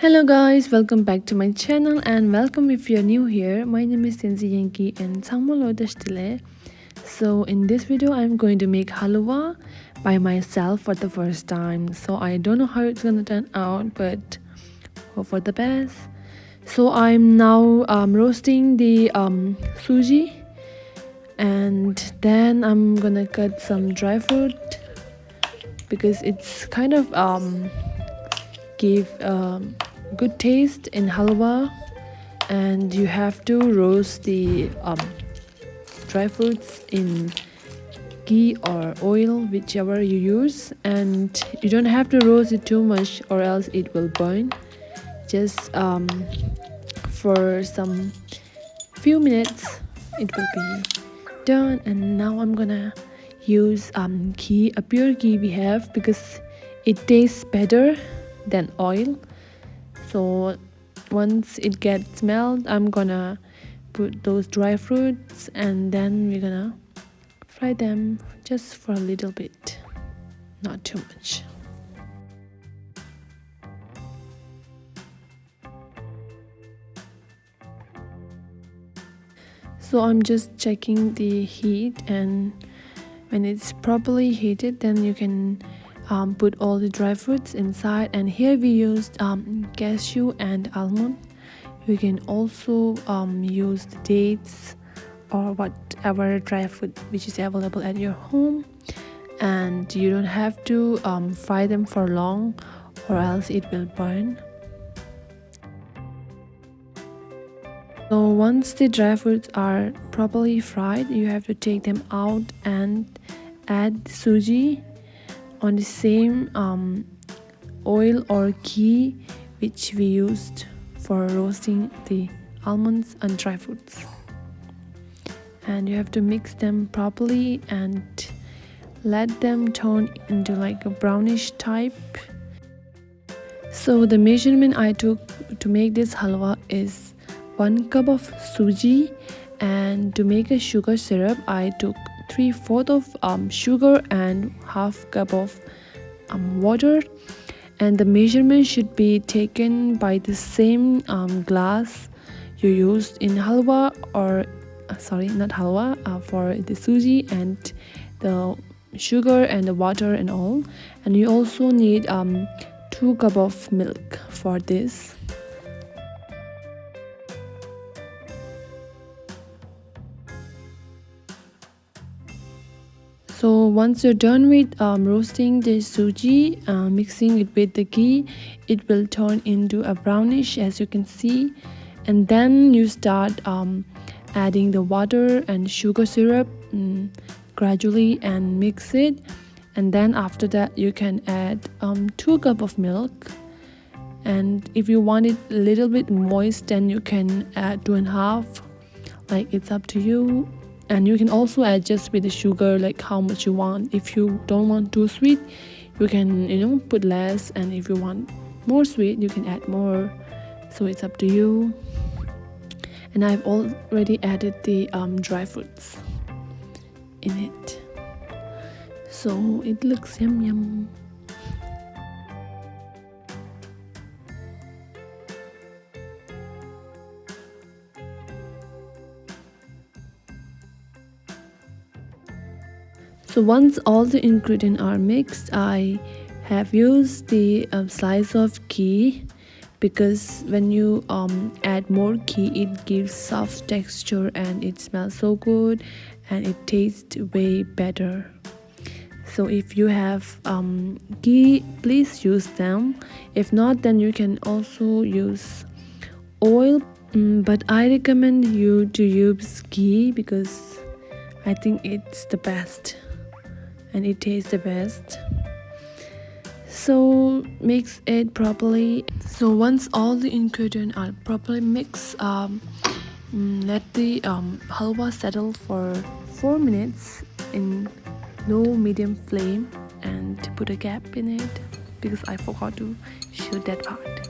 Hello guys, welcome back to my channel and welcome if you're new here. My name is Tenzin Yankey and So in this video I'm going to make halwa by myself for the first time. So I don't know how it's gonna turn out, but hope for the best. So I'm now roasting the suji, and then I'm gonna cut some dry fruit because it's kind of give good taste in halwa, and you have to roast the dry fruits in ghee or oil, whichever you use, and you don't have to roast it too much or else it will burn. Just for some few minutes it will be done. And now I'm gonna use ghee, a pure ghee we have, because it tastes better than oil. So once it gets melted, I'm gonna put those dry fruits and then we're gonna fry them just for a little bit, not too much. So I'm just checking the heat, and when it's properly heated, then you can put all the dry fruits inside. And here we used cashew and almond. You can also use the dates or whatever dry fruit which is available at your home, and you don't have to fry them for long or else it will burn. So once the dry fruits are properly fried, you have to take them out and add suji on the same oil or ghee which we used for roasting the almonds and dry fruits. And you have to mix them properly and let them turn into like a brownish type. So the measurement I took to make this halwa is 1 cup of suji, and to make a sugar syrup I took 3/4 of sugar and half cup of water. And the measurement should be taken by the same glass you used in halwa, or sorry, not halwa, for the suji and the sugar and the water and all. And you also need 2 cup of milk for this. So once you're done with roasting the suji, mixing it with the ghee, it will turn into a brownish, as you can see. And then you start adding the water and sugar syrup gradually and mix it. And then after that you can add 2 cup of milk. And if you want it a little bit moist, then you can add 2.5. Like, it's up to you. And you can also adjust with the sugar, like how much you want. If you don't want too sweet, you can put less, and if you want more sweet, you can add more. So it's up to you. And I've already added the dry fruits in it, so it looks yum. So once all the ingredients are mixed, I have used the slice of ghee, because when you add more ghee, it gives soft texture and it smells so good and it tastes way better. So if you have ghee, please use them. If not, then you can also use oil, but I recommend you to use ghee because I think it's the best and it tastes the best. So mix it properly. So once all the ingredients are properly mixed, let the halwa settle for 4 minutes in low medium flame, and put a gap in it because I forgot to shoot that part.